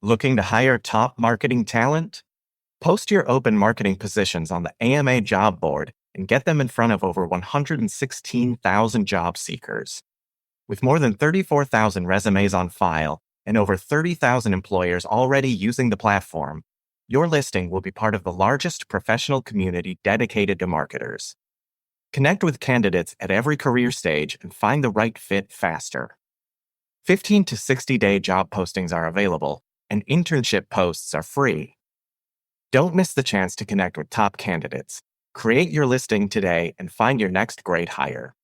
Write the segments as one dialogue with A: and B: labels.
A: Looking to hire top marketing talent? Post your open marketing positions on the AMA job board and get them in front of over 116,000 job seekers. With more than 34,000 resumes on file and over 30,000 employers already using the platform, your listing will be part of the largest professional community dedicated to marketers. Connect with candidates at every career stage and find the right fit faster. 15 to 60-day job postings are available, and internship posts are free. Don't miss the chance to connect with top candidates. Create your listing today and find your next great hire.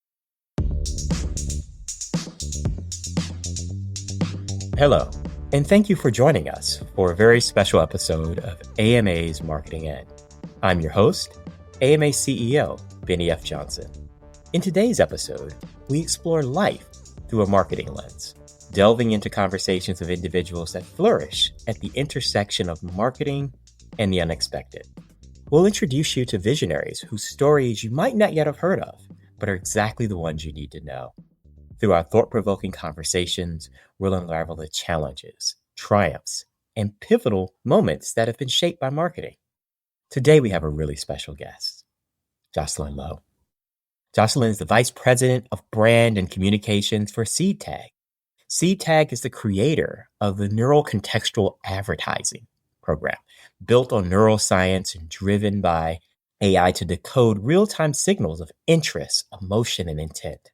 B: Hello, and thank you for joining us for a very special episode of AMA's Marketing Ed. I'm your host, AMA CEO, Bennie F. Johnson. In today's episode, we explore life through a marketing lens, delving into conversations of individuals that flourish at the intersection of marketing and the unexpected. We'll introduce you to visionaries whose stories you might not yet have heard of, but are exactly the ones you need to know. Through our thought-provoking conversations, we'll unravel the challenges, triumphs, and pivotal moments that have been shaped by marketing. Today, we have a really special guest, Jocelyn Lo. Jocelyn is the Vice President of Brand and Communications for Seedtag. Seedtag is the creator of the neural contextual advertising program, built on neuroscience and driven by AI to decode real-time signals of interest, emotion, and intent.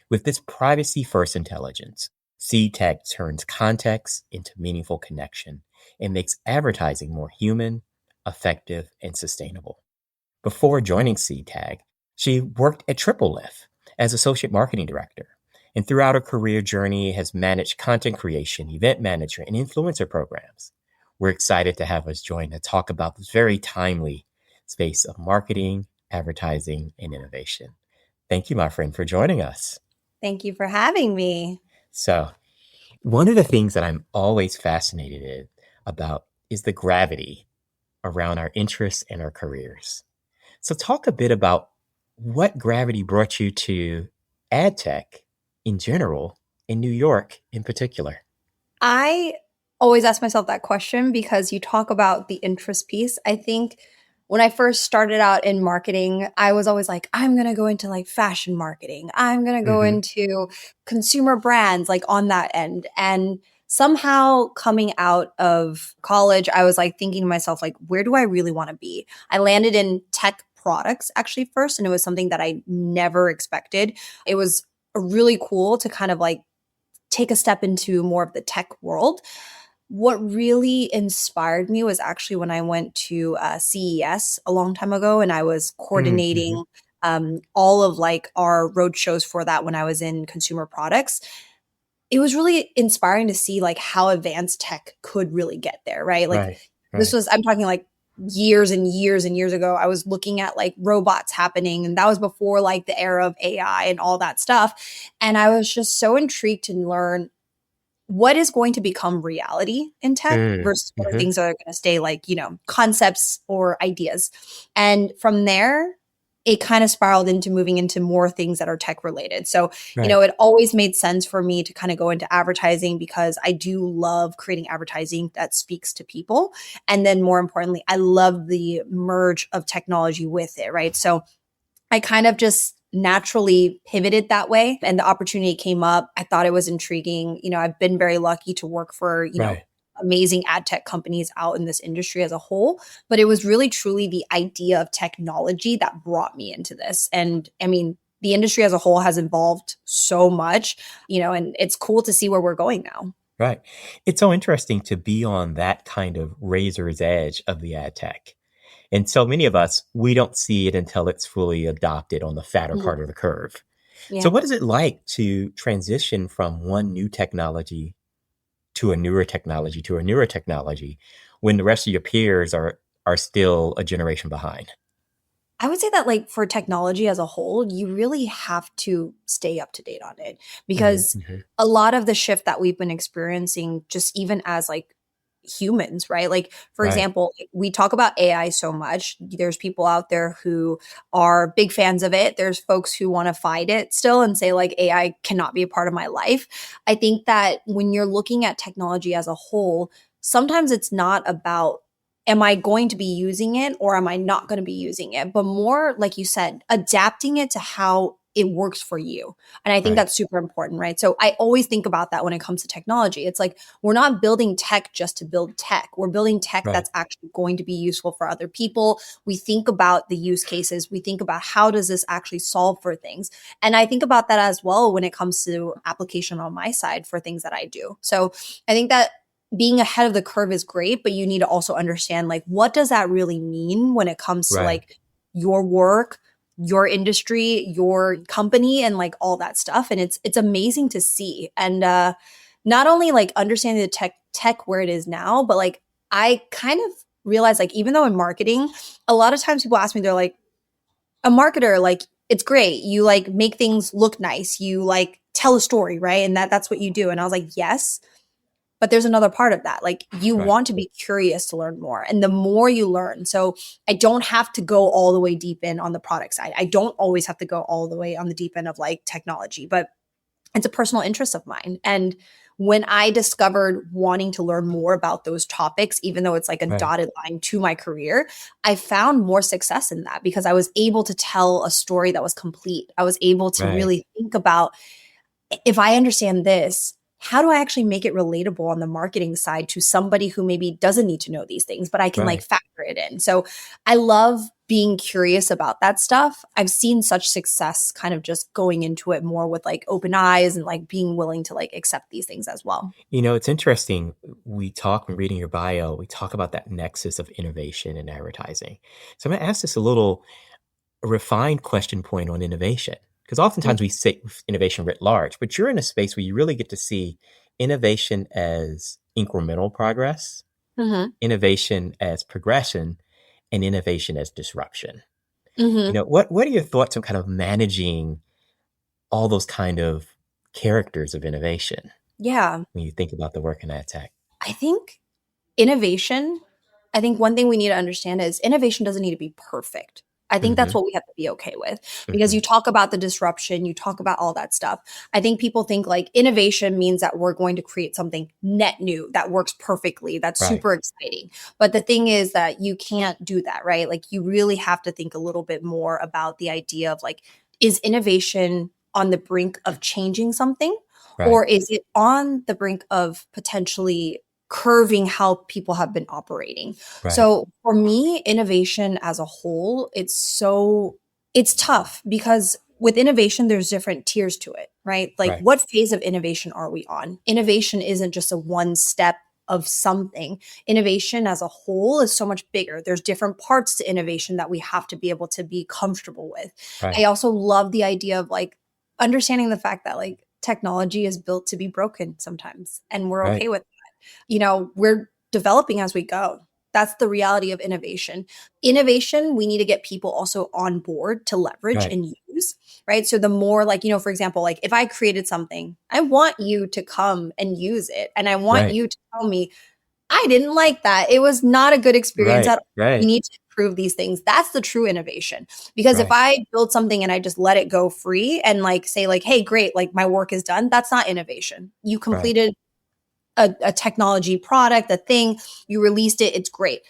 B: With this privacy-first intelligence, Seedtag turns context into meaningful connection and makes advertising more human, effective, and sustainable. Before joining Seedtag, she worked at Triple-Lift as Associate Marketing Director, and throughout her career journey has managed content creation, event management, and influencer programs. We're excited to have us join to talk about this very timely space of marketing, advertising, and innovation. Thank you, my friend, for joining us.
C: Thank you for having me.
B: So, one of the things that I'm always fascinated about is the gravity around our interests and our careers. So talk a bit about what gravity brought you to ad tech in general, in New York in particular.
C: I always ask myself that question because you talk about the interest piece. I think when I first started out in marketing, I was always like, I'm going to go into like fashion marketing. I'm going to go into consumer brands, like on that end. And somehow coming out of college, I was like thinking to myself, like, where do I really want to be? I landed in tech products actually first, and it was something that I never expected. It was really cool to kind of like take a step into more of the tech world. What really inspired me was actually when I went to CES a long time ago, and I was coordinating all of like our road shows for that when I was in consumer products. It was really inspiring to see like how advanced tech could really get there, right? Like this was, I'm talking like years and years and years ago. I was looking at like robots happening, and that was before like the era of AI and all that stuff. And I was just so intrigued to learn what is going to become reality in tech versus what are things that are going to stay like, you know, concepts or ideas. And from there, it kind of spiraled into moving into more things that are tech related. So, you know, it always made sense for me to kind of go into advertising because I do love creating advertising that speaks to people. And then more importantly, I love the merge of technology with it, right? So I kind of just naturally pivoted that way, and the opportunity came up. I thought it was intriguing. You know, I've been very lucky to work for, you know, amazing ad tech companies out in this industry as a whole, but it was really truly the idea of technology that brought me into this. And I mean, the industry as a whole has evolved so much, you know, and it's cool to see where we're going now.
B: Right. It's so interesting to be on that kind of razor's edge of the ad tech. And so many of us, we don't see it until it's fully adopted on the fatter part of the curve. So what is it like to transition from one new technology to a newer technology to a newer technology when the rest of your peers are still a generation behind?
C: I would say that like for technology as a whole, you really have to stay up to date on it because a lot of the shift that we've been experiencing just even as like humans, right? Like, for example, we talk about AI so much. There's people out there who are big fans of it. There's folks who want to fight it still and say like AI cannot be a part of my life. I think that when you're looking at technology as a whole, sometimes it's not about, am I going to be using it or am I not going to be using it? But more, like you said, adapting it to how it works for you. And I think
B: Right.
C: that's super important, right? So I always think about that when it comes to technology. It's like we're not building tech just to build tech. We're building tech
B: Right.
C: that's actually going to be useful for other people. We think about the use cases. We think about how does this actually solve for things. And I think about that as well when it comes to application on my side for things that I do. So I think that being ahead of the curve is great, but you need to also understand like what does that really mean when it comes to
B: Right.
C: like your work, your industry, your company, and like all that stuff. And it's amazing to see. And not only like understanding the tech where it is now, but like I kind of realized like even though in marketing, a lot of times people ask me, they're like, a marketer, like it's great. You like make things look nice. You like tell a story, right? And that's what you do. And I was like, yes. But there's another part of that. Like you
B: Right.
C: want to be curious to learn more. And the more you learn, so I don't have to go all the way deep in on the product side. I don't always have to go all the way on the deep end of like technology, but it's a personal interest of mine. And when I discovered wanting to learn more about those topics, even though it's like a
B: Right.
C: dotted line to my career, I found more success in that because I was able to tell a story that was complete. I was able to
B: Right.
C: really think about, if I understand this, how do I actually make it relatable on the marketing side to somebody who maybe doesn't need to know these things, but I can like
B: Right.
C: factor it in. So I love being curious about that stuff. I've seen such success kind of just going into it more with like open eyes and like being willing to like accept these things as well.
B: It's interesting. We talk when reading your bio, we talk about that nexus of innovation and advertising. So I'm going to ask this a little refined question point on innovation. Because oftentimes we say innovation writ large, but you're in a space where you really get to see innovation as incremental progress,
C: Mm-hmm.
B: innovation as progression, and innovation as disruption.
C: Mm-hmm.
B: What are your thoughts on kind of managing all those kind of characters of innovation
C: Yeah.
B: when you think about the work in ad tech?
C: I think innovation, I think one thing we need to understand is innovation doesn't need to be perfect. I think that's
B: Hmm.
C: what we have to be okay with because
B: Hmm.
C: you talk about the disruption, you talk about all that stuff. I think people think like innovation means that we're going to create something net new that works perfectly, that's
B: Right.
C: super exciting. But the thing is that you can't do that, right? Like you really have to think a little bit more about the idea of like, is innovation on the brink of changing something?
B: Right.
C: Or is it on the brink of potentially curving how people have been operating?
B: Right.
C: So for me, innovation as a whole, it's tough because with innovation, there's different tiers to it, right? Like
B: Right.
C: what phase of innovation are we on? Innovation isn't just a one step of something. Innovation as a whole is so much bigger. There's different parts to innovation that we have to be able to be comfortable with. I
B: Right.
C: also love the idea of like understanding the fact that like technology is built to be broken sometimes and we're
B: Right.
C: okay with, we're developing as we go. That's the reality of innovation. Innovation, we need to get people also on board to leverage
B: Right.
C: and use, right? So the more like, for example, like if I created something, I want you to come and use it. And I want
B: Right.
C: you to tell me, I didn't like that. It was not a good experience
B: Right.
C: at all. We
B: Right.
C: need to improve these things. That's the true innovation. Because if
B: Right.
C: I build something and I just let it go free and like say like, hey, great, like my work is done, that's not innovation. You
B: Right.
C: completed a technology product, a thing, you released it, it's great.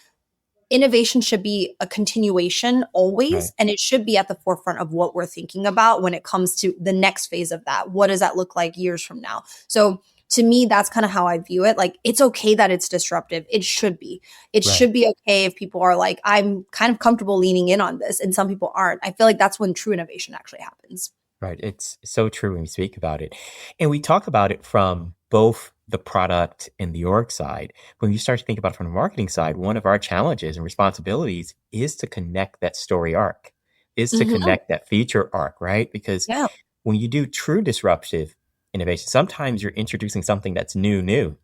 C: Innovation should be a continuation
B: Right.
C: always, and it should be at the forefront of what we're thinking about when it comes to the next phase of that. What does that look like years from now? So to me, that's kind of how I view it. Like, it's okay that it's disruptive. It should be. It
B: Right.
C: should be okay if people are like, I'm kind of comfortable leaning in on this, and some people aren't. I feel like that's when true innovation actually happens.
B: Right. It's so true when we speak about it. And we talk about it from both the product and the org side. When you start to think about it from the marketing side, one of our challenges and responsibilities is to connect that story arc, is to
C: Hmm.
B: connect that feature arc, right? Because
C: Yeah.
B: when you do true disruptive innovation, sometimes you're introducing something that's new, right?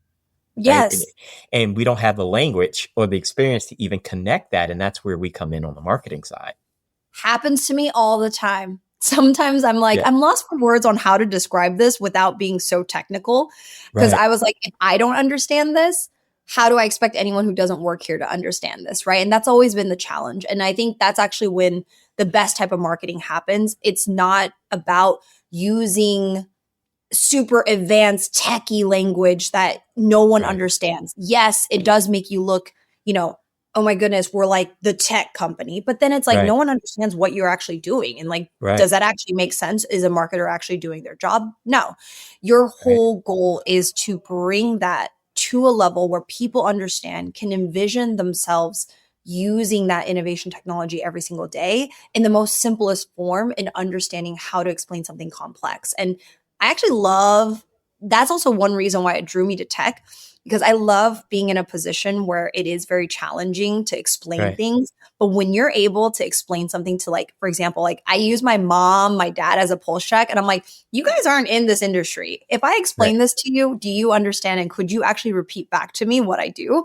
C: Yes.
B: And we don't have the language or the experience to even connect that. And that's where we come in on the marketing side.
C: Happens to me all the time. Sometimes I'm like,
B: Yeah.
C: I'm lost for words on how to describe this without being so technical. Because
B: Right.
C: I was like, if I don't understand this, how do I expect anyone who doesn't work here to understand this? Right. And that's always been the challenge. And I think that's actually when the best type of marketing happens. It's not about using super advanced techie language that no one
B: Right.
C: understands. Yes, it does make you look, oh my goodness, we're like the tech company. But then it's like
B: Right.
C: no one understands what you're actually doing. And like,
B: Right.
C: does that actually make sense? Is a marketer actually doing their job? No. Your
B: Right.
C: whole goal is to bring that to a level where people understand, can envision themselves using that innovation technology every single day in the most simplest form and understanding how to explain something complex. And I actually love that's also one reason why it drew me to tech, because I love being in a position where it is very challenging to explain
B: Right.
C: things. But when you're able to explain something to, like, for example, like I use my mom, my dad as a pulse check, and I'm like, you guys aren't in this industry. If I
B: Right.
C: explain this to you, do you understand? And could you actually repeat back to me what I do?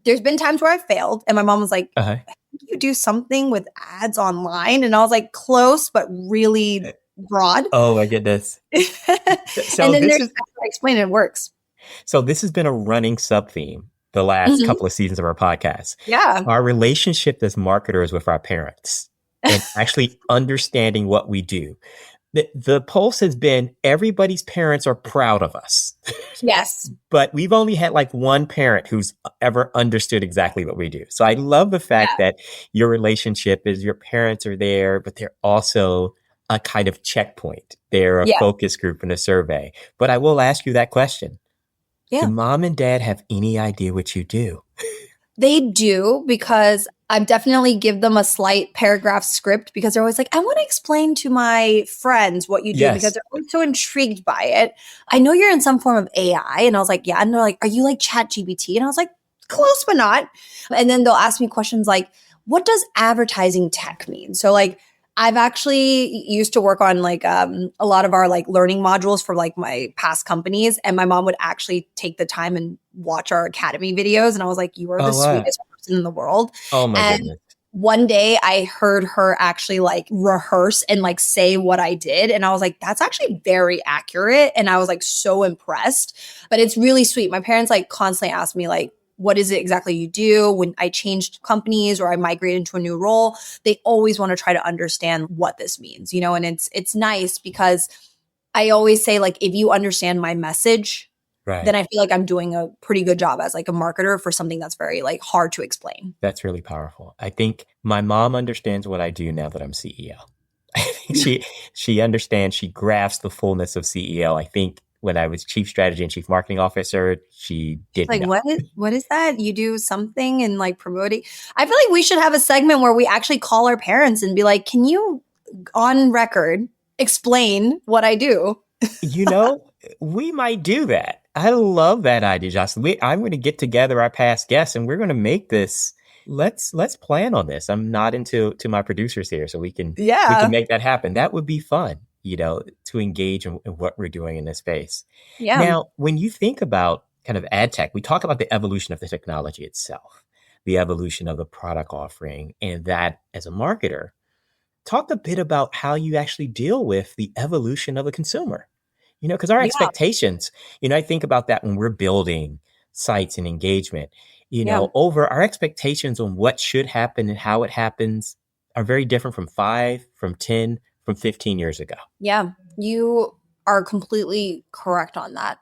C: There's been times where I failed, and my mom was like,
B: Uh-huh.
C: you do something with ads online? And I was like, close, but really broad.
B: Oh my goodness.
C: And
B: So
C: then
B: this
C: there's
B: is
C: how I explain it works.
B: so this has been a running sub theme the last
C: Mhm.
B: couple of seasons of our podcast.
C: Yeah.
B: Our relationship as marketers with our parents and actually understanding what we do. The pulse has been everybody's parents are proud of us,
C: Yes.
B: but we've only had like one parent who's ever understood exactly what we do. So I love the fact
C: Yeah.
B: that your relationship is your parents are there, but they're also a kind of checkpoint. They're a
C: Yeah.
B: focus group in a survey. But I will ask you that question. Do
C: Yeah.
B: mom and dad have any idea what you do?
C: They do, because I definitely give them a slight paragraph script, because they're always like, I want to explain to my friends what you do, because
B: Yes.
C: they're always so intrigued by it. I know you're in some form of AI. And I was like, yeah. And they're like, are you like Chat GBT? And I was like, close, but not. And then they'll ask me questions like, what does advertising tech mean? So like, I've actually used to work on like a lot of our like learning modules for like my past companies, and my mom would actually take the time and watch our academy videos, and I was like, "You are the
B: Oh, wow.
C: sweetest person in the world."
B: Oh, my
C: And
B: goodness.
C: one day I heard her actually like rehearse and like say what I did, and I was like, "That's actually very accurate," and I was like so impressed. But it's really sweet. My parents like constantly ask me like, what is it exactly you do? When I changed companies or I migrated into a new role, they always want to try to understand what this means, and it's nice, because I always say, like, if you understand my message, then
B: Right.
C: I feel like I'm doing a pretty good job as like a marketer for something that's very like hard to explain.
B: That's really powerful. I think my mom understands what I do now that I'm CEO. I think she understands, she grasps the fullness of CEO. I think when I was chief strategy and chief marketing officer, she didn't
C: Like,
B: know.
C: what is that? You do something and like promoting. I feel like we should have a segment where we actually call our parents and be like, can you on record explain what I do?
B: You know, we might do that. I love that idea, Jocelyn. I'm going to get together our past guests and we're going to make this. Let's plan on this. I'm nodding to my producers here, so we can
C: Yeah.
B: make that happen. That would be fun, to engage in what we're doing in this space.
C: Yeah.
B: Now, when you think about kind of ad tech, we talk about the evolution of the technology itself, the evolution of the product offering, and that as a marketer, talk a bit about how you actually deal with the evolution of the consumer. Because our
C: Yeah.
B: expectations, I think about that when we're building sites and engagement,
C: Yeah.
B: over our expectations on what should happen and how it happens are very different from 5, from 10, from 15 years ago.
C: Yeah, you are completely correct on that.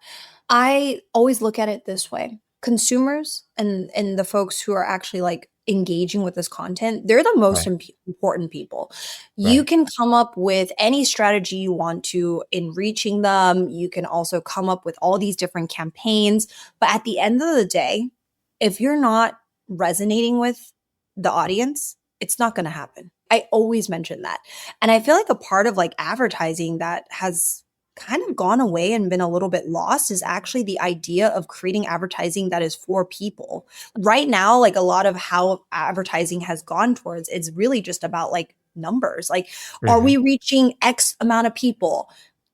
C: I always look at it this way. Consumers and the folks who are actually like engaging with this content, they're the most
B: Right.
C: important people. You
B: Right.
C: can come up with any strategy you want to in reaching them. You can also come up with all these different campaigns, but at the end of the day, if you're not resonating with the audience, it's not going to happen. I always mention that. And I feel like a part of like advertising that has kind of gone away and been a little bit lost is actually the idea of creating advertising that is for people. Right now, like a lot of how advertising has gone towards, it's really just about like numbers. Like, are
B: Mhm.
C: we reaching X amount of people?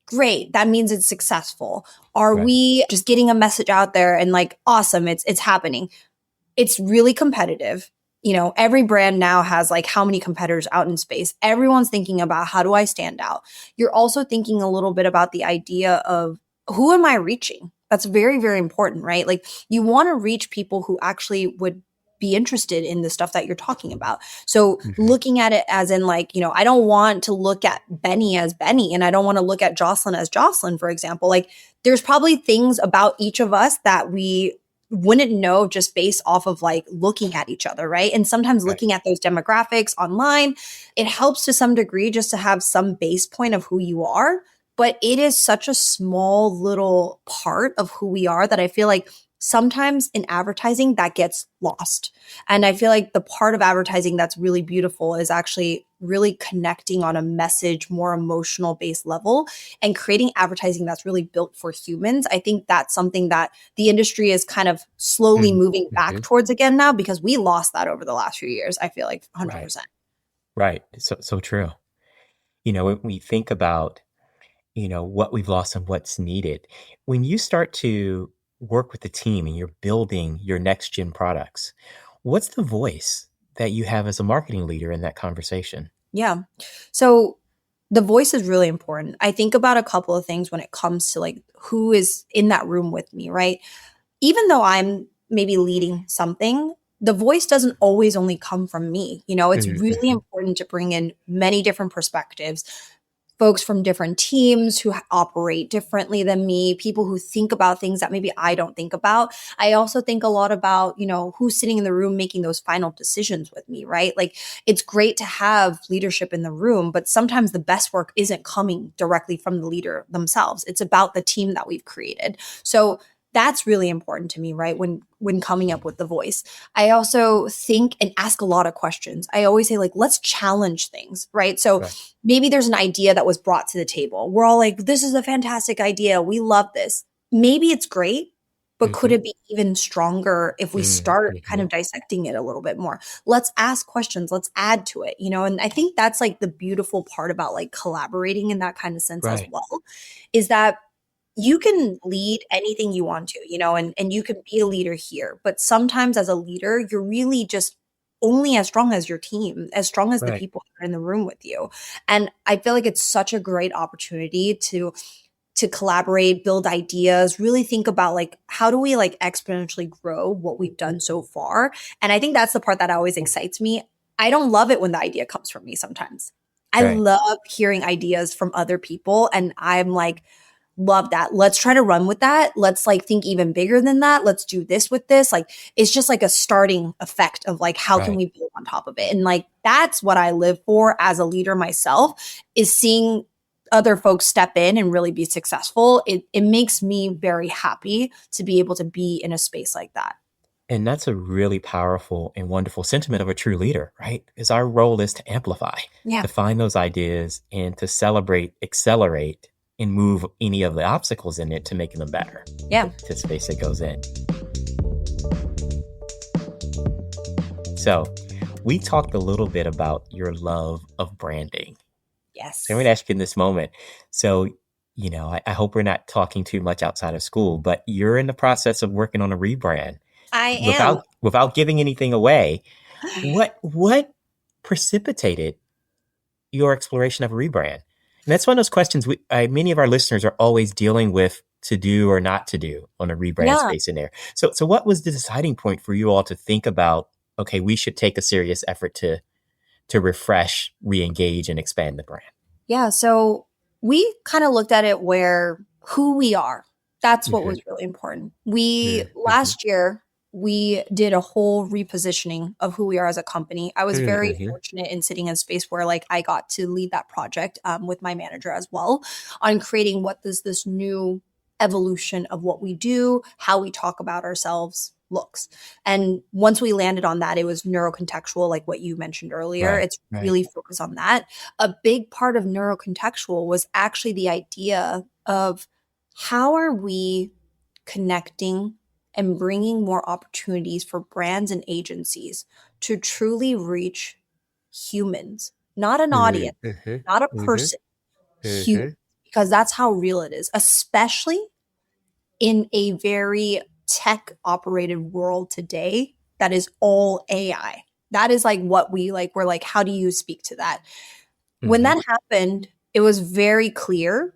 C: Great. That means it's successful. Are
B: Right.
C: we just getting a message out there and like, awesome, it's happening? It's really competitive. Every brand now has like how many competitors out in space. Everyone's thinking about, how do I stand out? You're also thinking a little bit about the idea of, who am I reaching? That's very, very important, right? Like, you want to reach people who actually would be interested in the stuff that you're talking about. So
B: Mhm.
C: looking at it as in like, I don't want to look at Bennie as Bennie, and I don't want to look at Jocelyn as Jocelyn, for example. Like there's probably things about each of us that we wouldn't know just based off of like looking at each other, right? And sometimes
B: Right.
C: looking at those demographics online, it helps to some degree just to have some base point of who you are. But it is such a small little part of who we are that I feel like sometimes in advertising that gets lost. And I feel like the part of advertising that's really beautiful is actually really connecting on a message, more emotional based level, and creating advertising that's really built for humans. I think that's something that the industry is kind of slowly moving back
B: Mhm.
C: towards again now, because we lost that over the last few years. I feel like
B: Right.
C: 100%.
B: Right. So true. When we think about, what we've lost and what's needed, when you start to work with the team and you're building your next gen products, what's the voice that you have as a marketing leader in that conversation?
C: Yeah. So the voice is really important. I think about a couple of things when it comes to like who is in that room with me, right? Even though I'm maybe leading something, the voice doesn't always only come from me. It's really
B: Mhm.
C: important to bring in many different perspectives, folks from different teams who operate differently than me, people who think about things that maybe I don't think about. I also think a lot about, who's sitting in the room making those final decisions with me, right? Like it's great to have leadership in the room, but sometimes the best work isn't coming directly from the leader themselves. It's about the team that we've created. So that's really important to me, right? When coming up with the voice. I also think and ask a lot of questions. I always say like, let's challenge things, right? So
B: Right.
C: maybe there's an idea that was brought to the table. We're all like, this is a fantastic idea. We love this. Maybe it's great, but could
B: Mhm.
C: it be even stronger if we start kind
B: Mhm.
C: of dissecting it a little bit more? Let's ask questions. Let's add to it, And I think that's like the beautiful part about like collaborating in that kind of sense as
B: Right.
C: well, is that you can lead anything you want to, and you can be a leader here. But sometimes as a leader, you're really just only as strong as your team, as strong as the
B: Right.
C: people that are in the room with you. And I feel like it's such a great opportunity to collaborate, build ideas, really think about like how do we like exponentially grow what we've done so far. And I think that's the part that always excites me. I don't love it when the idea comes from me sometimes. I
B: Right.
C: love hearing ideas from other people, and I'm like, love that. Let's try to run with that. Let's like think even bigger than that. Let's do this with this. Like it's just like a starting effect of like how can
B: Right.
C: we build on top of it? And like that's what I live for as a leader myself, is seeing other folks step in and really be successful. It makes me very happy to be able to be in a space like that.
B: And that's a really powerful and wonderful sentiment of a true leader, right? Because our role is to amplify,
C: Yeah.
B: to find those ideas and to celebrate, accelerate, and move any of the obstacles in it to making them better
C: Yeah.
B: to space it goes in. So we talked a little bit about your love of branding. So I'm going to
C: Yes.
B: ask you in this moment. So, I hope we're not talking too much outside of school, but you're in the process of working on a rebrand.
C: I am.
B: Without giving anything away, what precipitated your exploration of a rebrand? And that's one of those questions many of our listeners are always dealing with to do or not to do on a rebrand
C: Yeah.
B: space in there. So what was the deciding point for you all to think about, okay, we should take a serious effort to refresh, re-engage, and expand the brand?
C: Yeah. So we kind of looked at it where who we are. That's what
B: Mhm.
C: was really important. We
B: Mhm.
C: last year we did a whole repositioning of who we are as a company. I was very
B: Mhm.
C: fortunate in sitting in a space where like I got to lead that project with my manager as well, on creating what does this new evolution of what we do, how we talk about ourselves looks. And once we landed on that, it was neurocontextual, like what you mentioned earlier.
B: Right.
C: It's
B: Right.
C: really focused on that. A big part of neurocontextual was actually the idea of how are we connecting and bringing more opportunities for brands and agencies to truly reach humans, not an
B: Mhm.
C: audience,
B: Mhm.
C: not a
B: Mhm.
C: person, human,
B: Mhm.
C: because that's how real it is, especially in a very tech operated world today that is all AI. That is like what we like. We're like, how do you speak to that? When
B: Mhm.
C: that happened, it was very clear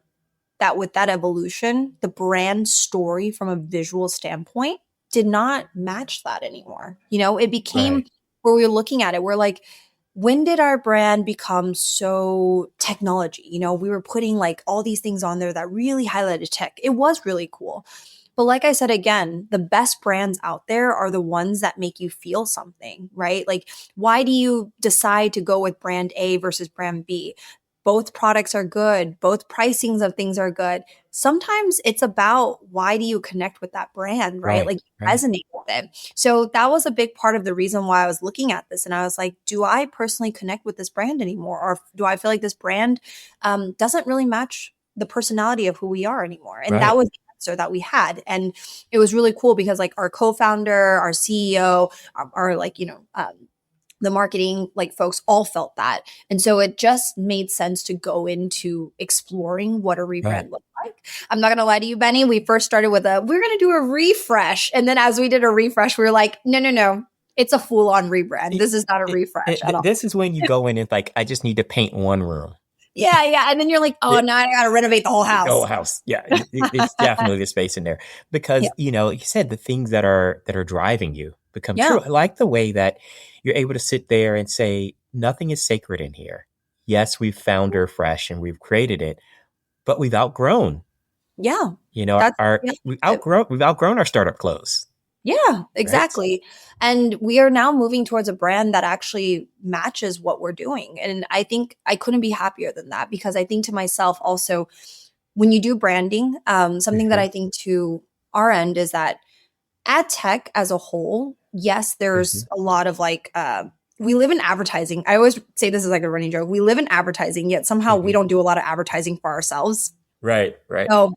C: that with that evolution, the brand story from a visual standpoint did not match that anymore. You know, it became
B: Right.
C: where we were looking at it, we're like, when did our brand become so technology? You know, we were putting like all these things on there that really highlighted tech. It was really cool. But like I said, again, the best brands out there are the ones that make you feel something, right? Like, why do you decide to go with brand A versus brand B? Both products are good. Both pricings of things are good. Sometimes it's about why do you connect with that brand, right?
B: Right.
C: Like
B: Right.
C: resonate with it. So that was a big part of the reason why I was looking at this. And I was like, do I personally connect with this brand anymore? Or do I feel like this brand doesn't really match the personality of who we are anymore? And that
B: Right.
C: was the answer that we had. And it was really cool because like our co-founder, our CEO, our like, the marketing like folks all felt that. And so it just made sense to go into exploring what a
B: Right.
C: rebrand looked like. I'm not going to lie to you, Benny. We first started with we're going to do a refresh. And then as we did a refresh, we were like, no. It's a full on rebrand. This is not a refresh at all.
B: This is when you go in and like, I just need to paint one room.
C: Yeah. And then you're like, oh, now I got to renovate the whole
B: The whole
C: house.
B: house. Yeah. It's definitely the space in there because,
C: Yeah.
B: like you said, the things that are driving you become
C: Yeah.
B: true. I like the way that you're able to sit there and say, nothing is sacred in here. Yes, we've found her fresh and we've created it, but we've outgrown,
C: Yeah.
B: our,
C: That's yeah.
B: we've outgrown our startup clothes.
C: Yeah,
B: Right.
C: exactly. And we are now moving towards a brand that actually matches what we're doing. And I think I couldn't be happier than that because I think to myself also, when you do branding, something that
B: Mhm.
C: I think to our end is that ad tech as a whole, yes, there's
B: Mhm.
C: a lot of like, we live in advertising. I always say this is like a running joke. We live in advertising, yet somehow we
B: Mhm.
C: don't do a lot of advertising for ourselves.
B: Right. Right.
C: So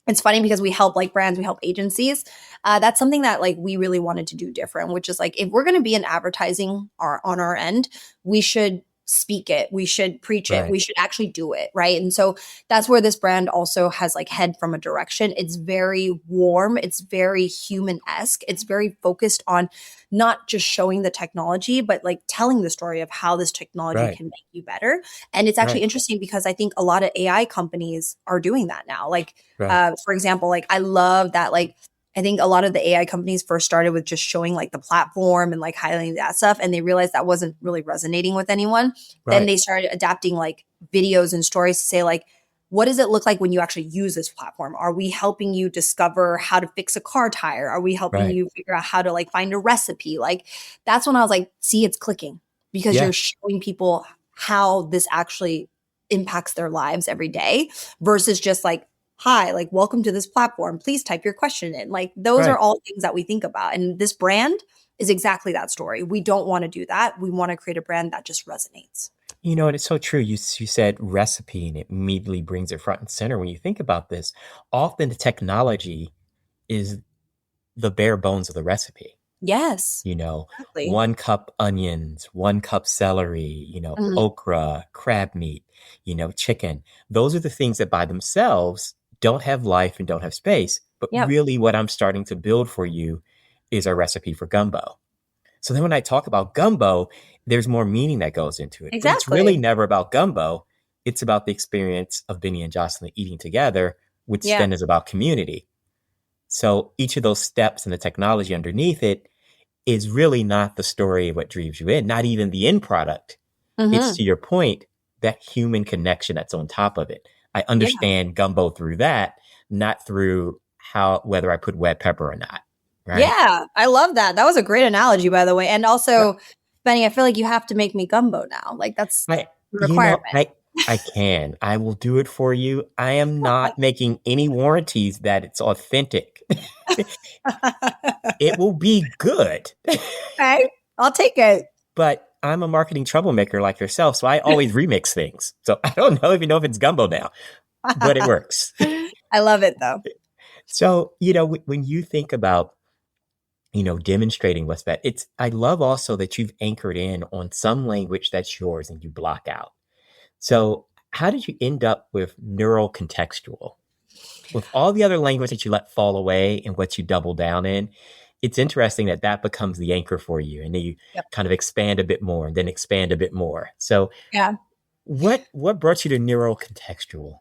C: it's funny because we help like brands, we help agencies. That's something that like we really wanted to do different, which is like if we're going to be in advertising on our end, we should speak it, we should preach it,
B: Right.
C: we should actually do it, right? And so that's where this brand also has like head from a direction. It's very warm, it's very human-esque, it's very focused on not just showing the technology, but like telling the story of how this technology
B: Right.
C: can make you better. And it's actually
B: Right.
C: interesting because I think a lot of AI companies are doing that now. Like
B: Right.
C: for example, like I love that like I think a lot of the AI companies first started with just showing like the platform and like highlighting that stuff. And they realized that wasn't really resonating with anyone. Then
B: Right.
C: they started adapting like videos and stories to say like, what does it look like when you actually use this platform? Are we helping you discover how to fix a car tire? Are we helping
B: Right.
C: you figure out how to like find a recipe? Like that's when I was like, see, it's clicking because
B: Yeah.
C: you're showing people how this actually impacts their lives every day versus just like, hi, like, welcome to this platform. Please type your question in. Like, those are
B: Right.
C: all things that we think about. And this brand is exactly that story. We don't want to do that. We want to create a brand that just resonates.
B: And it's so true. You said recipe, and it immediately brings it front and center. When you think about this, often the technology is the bare bones of the recipe.
C: Yes,
B: You know,
C: exactly.
B: 1 cup onions, 1 cup celery,
C: Mhm.
B: okra, crab meat, chicken. Those are the things that by themselves don't have life and don't have space. But
C: Yep,
B: really, what I'm starting to build for you is a recipe for gumbo. So then when I talk about gumbo, there's more meaning that goes into it. But it's really
C: exactly.
B: never about gumbo. It's about the experience of Benny and Jocelyn eating together, which
C: Yeah.
B: then is about community. So each of those steps and the technology underneath it is really not the story of what drives you in, not even the end product. It's
C: Hmm.
B: to your point, that human connection that's on top of it. I
C: Yeah.
B: understand gumbo through that, not through whether I put red pepper or not. Right.
C: Yeah. I love that. That was a great analogy, by the way. And also, Benny, I feel like you have to make me gumbo now. Like, that's
B: I,
C: a requirement.
B: I will do it for you. I am not making any warranties that it's authentic. It will be good.
C: Okay. I'll take it.
B: But I'm a marketing troublemaker like yourself, so I always remix things. So I don't know if it's gumbo now, but it works.
C: I love it though.
B: So, when you think about, demonstrating what's best, I love also that you've anchored in on some language that's yours and you block out. So how did you end up with neural contextual? With all the other language that you let fall away and what you double down in, it's interesting that becomes the anchor for you. And then you
C: Yep.
B: kind of expand a bit more and then expand a bit more. So
C: Yeah.
B: what brought you to neural contextual?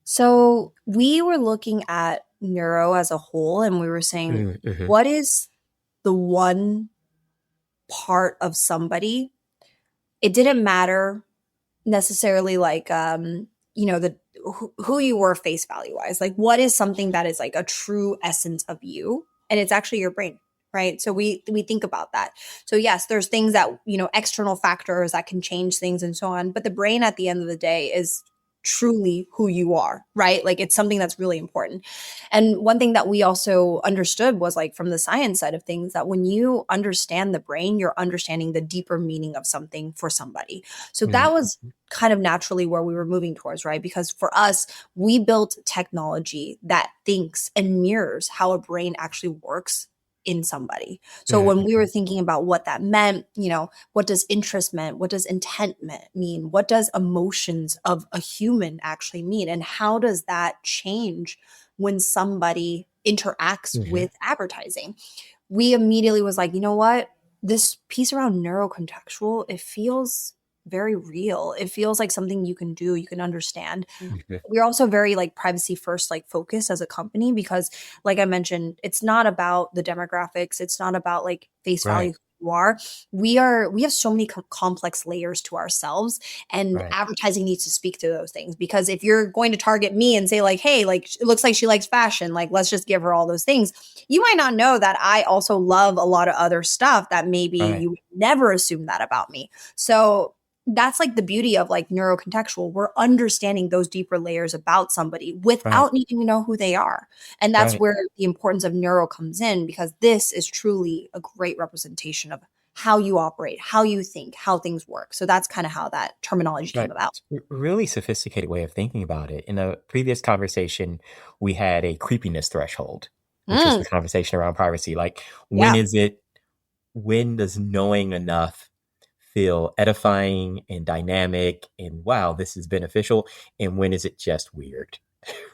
C: So we were looking at neuro as a whole, and we were saying,
B: Mm-hmm.
C: what is the one part of somebody? It didn't matter necessarily like the who you were face value wise, like what is something that is like a true essence of you, and it's actually your brain, right? So we think about that. So yes, there's things that, external factors that can change things and so on, but the brain at the end of the day is truly who you are, right? Like it's something that's really important. And one thing that we also understood was like from the science side of things, that when you understand the brain, you're understanding the deeper meaning of something for somebody. So that was kind of naturally where we were moving towards, right? Because for us, we built technology that thinks and mirrors how a brain actually works in somebody. So when we were thinking about what that meant, what does interest mean? What does intent mean? What does emotions of a human actually mean? And how does that change when somebody interacts
B: Mm-hmm.
C: with advertising? We immediately was like, you know what? This piece around neurocontextual, it feels very real. It feels like something you can do, you can understand. We're also very like privacy first, like focused as a company, because like I mentioned, it's not about the demographics. It's not about like face value
B: Right.
C: who you are. We have so many complex layers to ourselves, and
B: Right.
C: advertising needs to speak to those things. Because if you're going to target me and say like, hey, like it looks like she likes fashion, like let's just give her all those things, you might not know that I also love a lot of other stuff that maybe
B: Right.
C: you would never assume that about me. So that's like the beauty of like neurocontextual. We're understanding those deeper layers about somebody
B: Right.
C: without needing to know who they are. And that's
B: Right.
C: where the importance of neuro comes in, because this is truly a great representation of how you operate, how you think, how things work. So that's kind of how that terminology came
B: Right.
C: about.
B: It's a really sophisticated way of thinking about it. In a previous conversation, we had a creepiness threshold, which was
C: Mm,
B: the conversation around privacy. Like,
C: yeah.
B: when does knowing enough feel edifying and dynamic and wow, this is beneficial? And when is it just weird?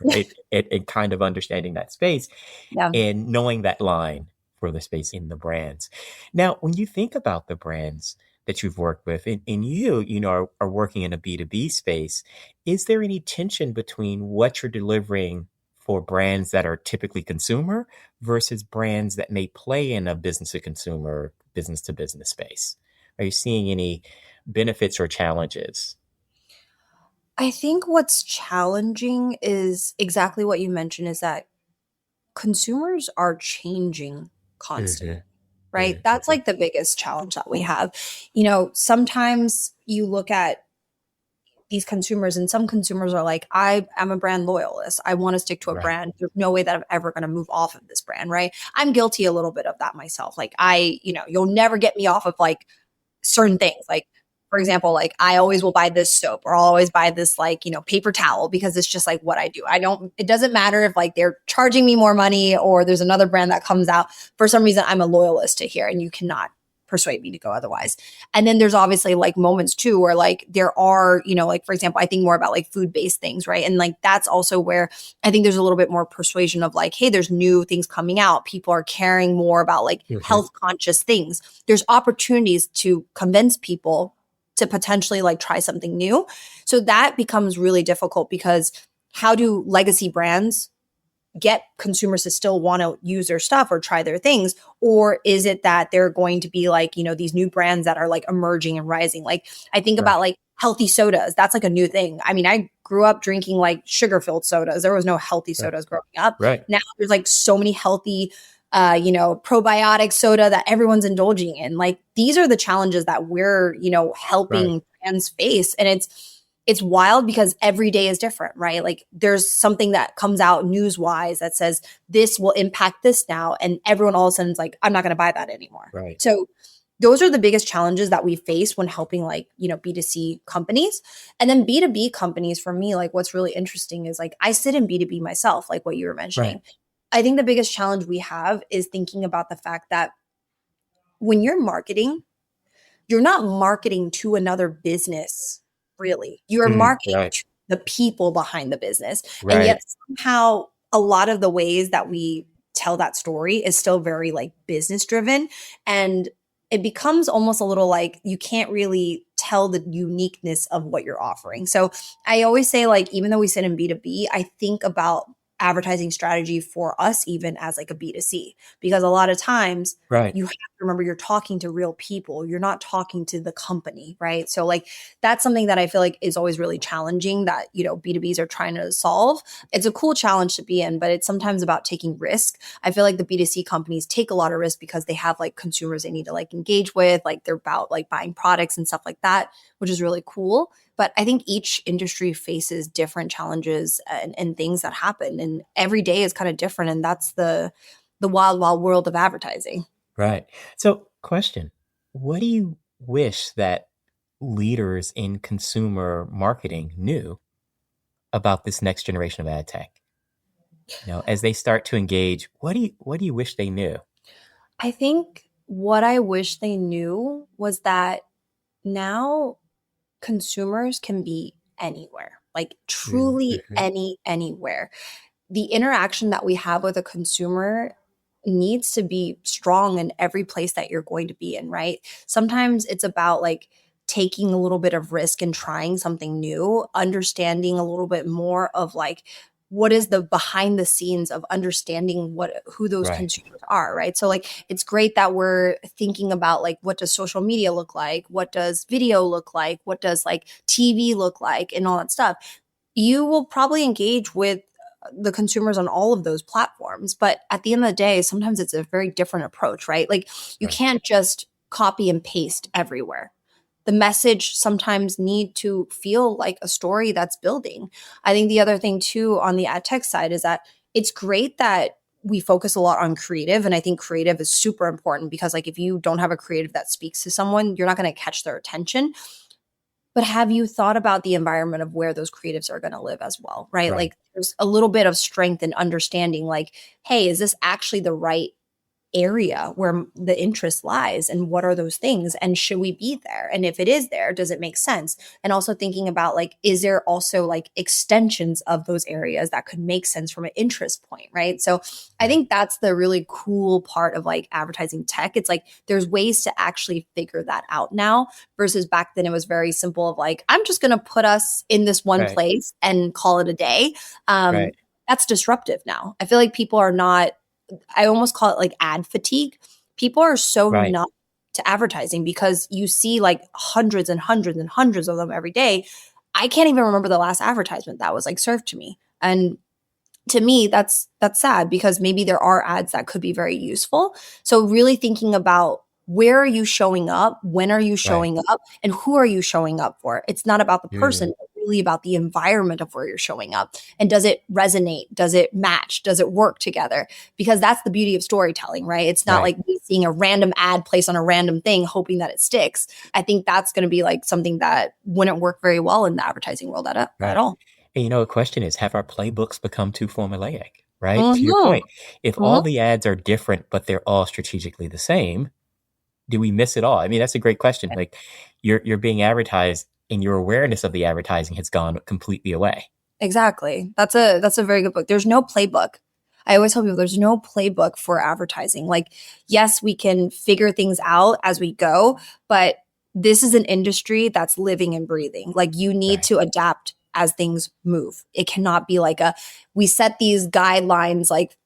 B: Right. And kind of understanding that space
C: Yeah.
B: and knowing that line for the space in the brands. Now, when you think about the brands that you've worked with and are working in a B2B space, is there any tension between what you're delivering for brands that are typically consumer versus brands that may play in a business to consumer, business to business space? Are you seeing any benefits or challenges?
C: I think what's challenging is exactly what you mentioned, is that consumers are changing constantly,
B: Mhm.
C: right? That's
B: Mhm.
C: like the biggest challenge that we have. Sometimes you look at these consumers, and some consumers are like, I'm a brand loyalist. I want to stick to a
B: Right.
C: brand. There's no way that I'm ever going to move off of this brand, right? I'm guilty a little bit of that myself. Like you'll never get me off of like certain things. Like, for example, like I always will buy this soap, or I'll always buy this like, paper towel, because it's just like what I do. It doesn't matter if like they're charging me more money or there's another brand that comes out. For some reason, I'm a loyalist to here, and you cannot persuade me to go otherwise. And then there's obviously like moments too where like there are, like for example, I think more about like food-based things, right? And like that's also where I think there's a little bit more persuasion of like, hey, there's new things coming out. People are caring more about like
B: Mhm.
C: health conscious things. There's opportunities to convince people to potentially like try something new. So that becomes really difficult, because how do legacy brands get consumers to still want to use their stuff or try their things? Or is it that they're going to be like, these new brands that are like emerging and rising? Like I think
B: Right.
C: about like healthy sodas. That's like a new thing. I mean, I grew up drinking like sugar filled sodas. There was no healthy
B: Right.
C: sodas growing up.
B: Right.
C: Now there's like so many healthy probiotic soda that everyone's indulging in. Like these are the challenges that we're,
B: Right.
C: helping brands face. And it's wild because every day is different, right? Like there's something that comes out news wise that says this will impact this now. And everyone all of a sudden is like, I'm not going to buy that anymore.
B: Right.
C: So those are the biggest challenges that we face when helping like, B2C companies. And then B2B companies, for me, like what's really interesting is like I sit in B2B myself, like what you were
B: Right.
C: mentioning. I think the biggest challenge we have is thinking about the fact that when you're marketing, you're not marketing to another business, really. You're
B: Mhm.
C: marketing
B: Right.
C: to the people behind the business. And
B: Right.
C: yet somehow a lot of the ways that we tell that story is still very like business driven. And it becomes almost a little like you can't really tell the uniqueness of what you're offering. So I always say, like, even though we sit in B2B, I think about advertising strategy for us even as like a B2C, because a lot of times
B: Right.
C: you have to remember you're talking to real people. You're not talking to the company, right? So like that's something that I feel like is always really challenging that, B2Bs are trying to solve. It's a cool challenge to be in, but it's sometimes about taking risk. I feel like the B2C companies take a lot of risk because they have like consumers they need to like engage with, like they're about like buying products and stuff like that, which is really cool. But I think each industry faces different challenges and things that happen. And every day is kind of different. And that's the wild, wild world of advertising.
B: Right. So, question, what do you wish that leaders in consumer marketing knew about this next generation of ad tech? As they start to engage, what do you wish they knew?
C: I think what I wish they knew was that now consumers can be anywhere, like truly
B: Mhm.
C: anywhere. The interaction that we have with a consumer needs to be strong in every place that you're going to be in, right? Sometimes it's about like taking a little bit of risk and trying something new, understanding a little bit more of like what is the behind the scenes of understanding who those
B: Right.
C: consumers are, right? So like it's great that we're thinking about like what does social media look like? What does video look like? What does like TV look like and all that stuff? You will probably engage with the consumers on all of those platforms. But at the end of the day, sometimes it's a very different approach, right? Like you
B: Right.
C: can't just copy and paste everywhere. The message sometimes need to feel like a story that's building. I think the other thing too on the ad tech side is that it's great that we focus a lot on creative, and I think creative is super important because like if you don't have a creative that speaks to someone, you're not going to catch their attention. But have you thought about the environment of where those creatives are going to live as well, right?
B: Right.
C: Like there's a little bit of strength in understanding like, hey, is this actually the right area where the interest lies, and what are those things, and should we be there, and if it is there, does it make sense? And also thinking about like, is there also like extensions of those areas that could make sense from an interest point, right? So I
B: Right.
C: think that's the really cool part of like advertising tech. It's like there's ways to actually figure that out now versus back then it was very simple of like, I'm just going to put us in this one
B: Right.
C: place and call it a day. um
B: Right.
C: that's disruptive now. I feel like people are not, I almost call it like ad fatigue. People are so
B: Right.
C: numb to advertising because you see like hundreds and hundreds and hundreds of them every day. I can't even remember the last advertisement that was like served to me. And to me that's sad because maybe there are ads that could be very useful. So really thinking about where are you showing up, when are you
B: Right.
C: showing up, and who are you showing up for? It's not about the
B: Yeah.
C: person, but really about the environment of where you're showing up, and does it resonate, does it match, does it work together? Because that's the beauty of storytelling, right? It's not
B: Right.
C: like me seeing a random ad placed on a random thing hoping that it sticks. I think that's going to be like something that wouldn't work very well in the advertising world at
B: Right.
C: all.
B: And a question is, have our playbooks become too formulaic? Right. To your
C: Hmm.
B: point, if all
C: Hmm.
B: the ads are different, but they're all strategically the same, do we miss it all? I mean, that's a great question. Like you're being advertised and your awareness of the advertising has gone completely away.
C: Exactly. That's a very good book. There's no playbook. I always tell people there's no playbook for advertising. Like, yes, we can figure things out as we go, but this is an industry that's living and breathing. Like you need
B: Right.
C: to adapt as things move. It cannot be like a we set these guidelines like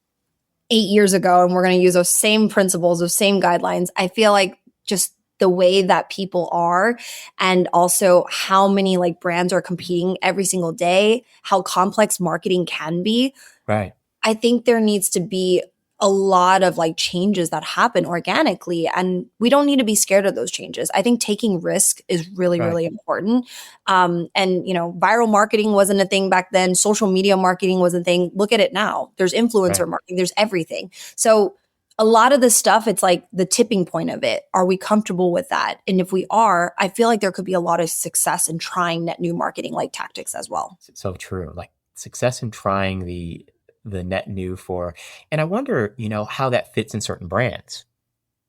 C: 8 years ago and we're going to use those same principles, those same guidelines. I feel like just the way that people are, and also how many like brands are competing every single day, how complex marketing can be.
B: Right.
C: I think there needs to be a lot of like changes that happen organically, and we don't need to be scared of those changes. I think taking risk is really,
B: Right.
C: really important. And viral marketing wasn't a thing back then. Social media marketing was a thing. Look at it now. There's influencer
B: Right.
C: marketing. There's everything. So a lot of this stuff, it's like the tipping point of it. Are we comfortable with that? And if we are, I feel like there could be a lot of success in trying net new marketing like tactics as well.
B: So true. Like success in trying the net new for, and I wonder, how that fits in certain brands.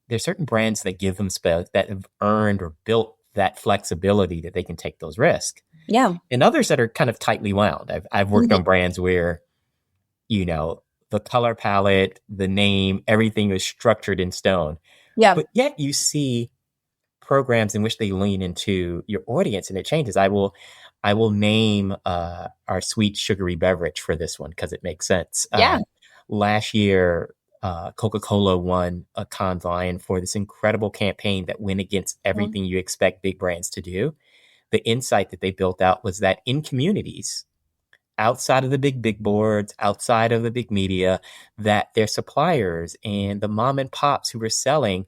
B: There's certain brands that give them that have earned or built that flexibility that they can take those risks,
C: Yeah.
B: and others that are kind of tightly wound. I've worked
C: Mhm.
B: on brands where, the color palette, the name, everything is structured in stone,
C: Yeah.
B: but yet you see programs in which they lean into your audience and it changes. I will name our sweet sugary beverage for this one because it makes sense.
C: Yeah.
B: Last year, Coca-Cola won a Cannes Lion for this incredible campaign that went against everything you expect big brands to do. The insight that they built out was that in communities, outside of the big boards, outside of the big media, that their suppliers and the mom and pops who were selling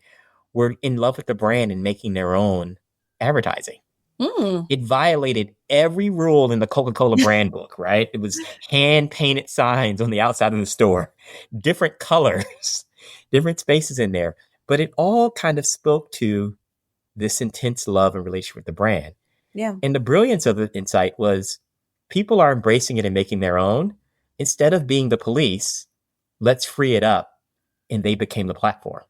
B: were in love with the brand and making their own advertising.
C: Mm.
B: It violated every rule in the Coca-Cola brand book, right? It was hand painted signs on the outside of the store, different colors, different spaces in there. But it all kind of spoke to this intense love and relationship with the brand.
C: Yeah.
B: And the brilliance of the insight was people are embracing it and making their own. Instead of being the police, let's free it up. And they became the platform.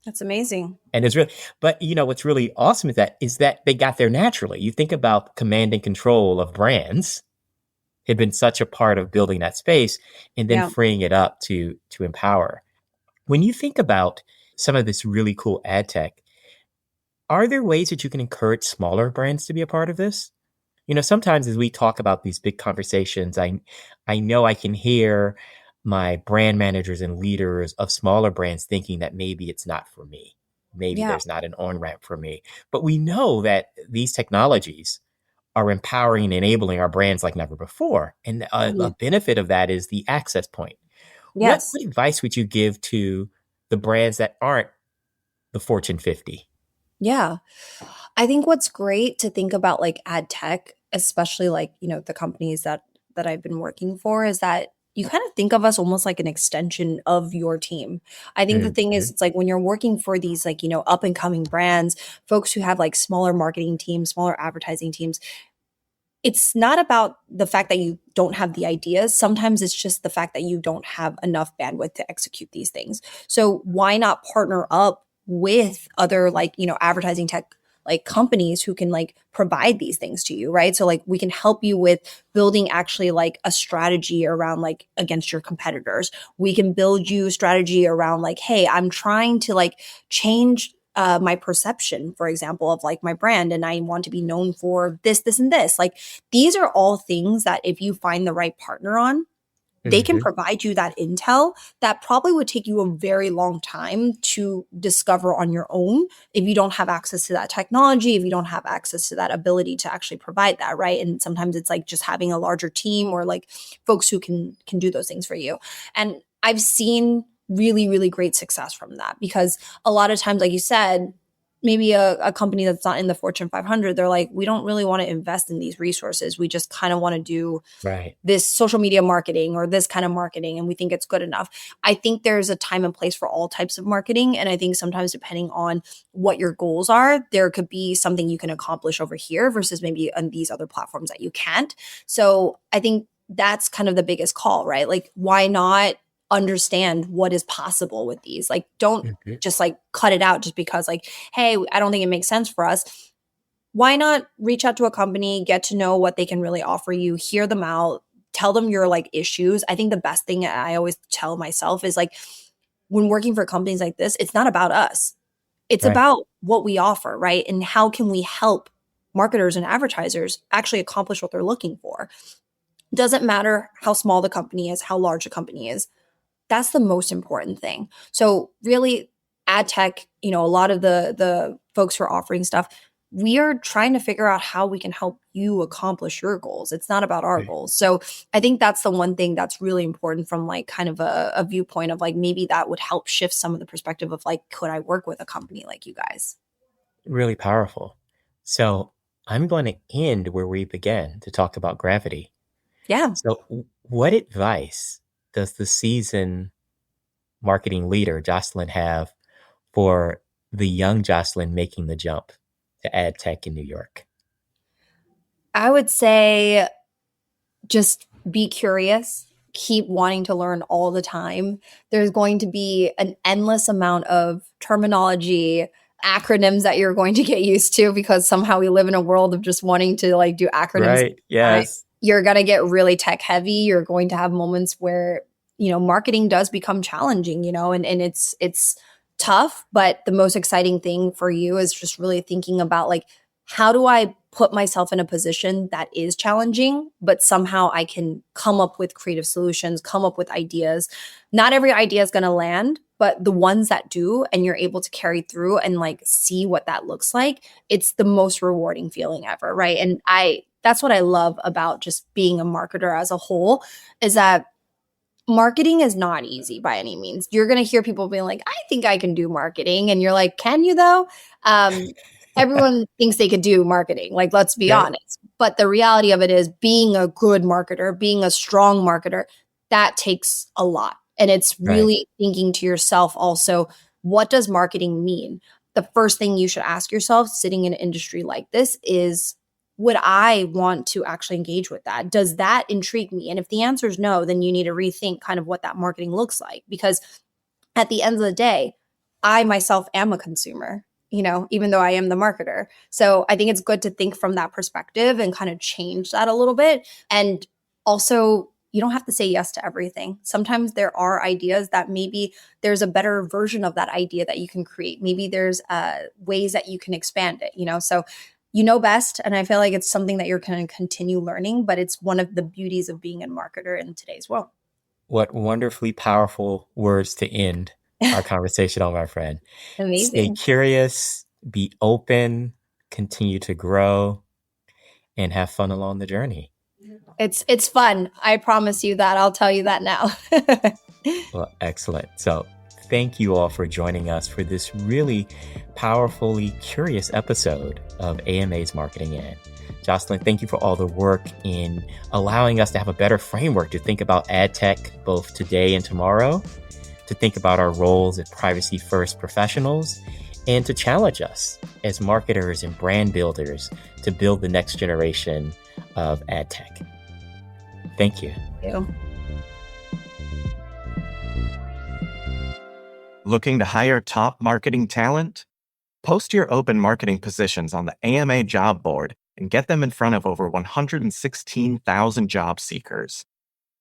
C: That's amazing.
B: And it's really, but what's really awesome is that they got there naturally. You think about command and control of brands had been such a part of building that space and then freeing it up to empower. When you think about some of this really cool ad tech, are there ways that you can encourage smaller brands to be a part of this? Sometimes as we talk about these big conversations, I know I can hear my brand managers and leaders of smaller brands thinking that maybe it's not for me. Maybe there's not an on-ramp for me. But we know that these technologies are empowering and enabling our brands like never before. And a benefit of that is the access point.
C: Yes.
B: What advice would you give to the brands that aren't the Fortune 50?
C: Yeah. I think what's great to think about like ad tech, especially like, the companies that I've been working for, is that you kind of think of us almost like an extension of your team. I think the thing is, it's like when you're working for these like, up and coming brands, folks who have like smaller marketing teams, smaller advertising teams, it's not about the fact that you don't have the ideas. Sometimes it's just the fact that you don't have enough bandwidth to execute these things. So why not partner up with other like, advertising tech like companies who can like provide these things to you, right? So like we can help you with building actually like a strategy around like against your competitors. We can build you strategy around like, hey, I'm trying to like change my perception, for example, of like my brand, and I want to be known for this, this, and this. Like these are all things that if you find the right partner on, they can provide you that intel that probably would take you a very long time to discover on your own if you don't have access to that technology, if you don't have access to that ability to actually provide that, right? And sometimes it's like just having a larger team or like folks who can do those things for you. And I've seen really, really great success from that because a lot of times, like you said, maybe a company that's not in the Fortune 500, they're like, we don't really want to invest in these resources. We just kind of want to do this social media marketing or this kind of marketing, and we think it's good enough. I think there's a time and place for all types of marketing. And I think sometimes depending on what your goals are, there could be something you can accomplish over here versus maybe on these other platforms that you can't. So I think that's kind of the biggest call, right? Like, why not understand what is possible with these? Like, don't just like cut it out just because like, hey, I don't think it makes sense for us. Why not reach out to a company, get to know what they can really offer you, hear them out, tell them your like issues. I think the best thing I always tell myself is like, when working for companies like this, it's not about us. It's about what we offer, right? And how can we help marketers and advertisers actually accomplish what they're looking for? It doesn't matter how small the company is, how large a company is. That's the most important thing. So really, ad tech, a lot of the folks who are offering stuff, we are trying to figure out how we can help you accomplish your goals. It's not about our goals. So I think that's the one thing that's really important from like kind of a viewpoint of like, maybe that would help shift some of the perspective of like, could I work with a company like you guys?
B: Really powerful. So I'm going to end where we began to talk about gravity.
C: Yeah.
B: So what advice does the seasoned marketing leader, Jocelyn, have for the young Jocelyn making the jump to ad tech in New York?
C: I would say just be curious, keep wanting to learn all the time. There's going to be an endless amount of terminology, acronyms that you're going to get used to because somehow we live in a world of just wanting to like do acronyms.
B: Right. Yes.
C: You're going to get really tech heavy. You're going to have moments where, marketing does become challenging, and it's tough, but the most exciting thing for you is just really thinking about like how do I put myself in a position that is challenging, but somehow I can come up with creative solutions, come up with ideas. Not every idea is going to land, but the ones that do, and you're able to carry through and like see what that looks like, it's the most rewarding feeling ever, right? And that's what I love about just being a marketer as a whole, is that marketing is not easy by any means. You're going to hear people being like, I think I can do marketing. And you're like, can you though? Everyone thinks they could do marketing. Like, let's be
B: Yeah.
C: honest. But the reality of it is being a good marketer, being a strong marketer, that takes a lot. And it's
B: Right.
C: really thinking to yourself also, what does marketing mean? The first thing you should ask yourself sitting in an industry like this is, would I want to actually engage with that? Does that intrigue me? And if the answer is no, then you need to rethink kind of what that marketing looks like. Because at the end of the day, I myself am a consumer, even though I am the marketer. So I think it's good to think from that perspective and kind of change that a little bit. And also, you don't have to say yes to everything. Sometimes there are ideas that maybe there's a better version of that idea that you can create. Maybe there's ways that you can expand it. So you know best. And I feel like it's something that you're going to continue learning, but it's one of the beauties of being a marketer in today's world.
B: What wonderfully powerful words to end our conversation on, my friend. Stay
C: Amazing.
B: curious, be open, continue to grow, and have fun along the journey.
C: It's fun. I promise you that. I'll tell you that now.
B: Well, excellent. So thank you all for joining us for this really powerfully curious episode of AMA's Marketing In. Jocelyn, thank you for all the work in allowing us to have a better framework to think about ad tech both today and tomorrow, to think about our roles as privacy-first professionals, and to challenge us as marketers and brand builders to build the next generation of ad tech. Thank you.
C: Thank you.
A: Looking to hire top marketing talent? Post your open marketing positions on the AMA job board and get them in front of over 116,000 job seekers.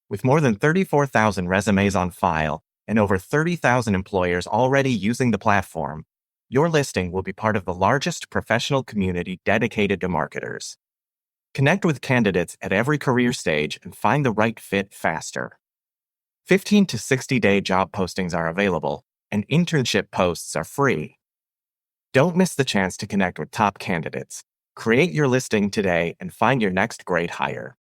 A: With more than 34,000 resumes on file and over 30,000 employers already using the platform, your listing will be part of the largest professional community dedicated to marketers. Connect with candidates at every career stage and find the right fit faster. 15 to 60-day job postings are available, and internship posts are free. Don't miss the chance to connect with top candidates. Create your listing today and find your next great hire.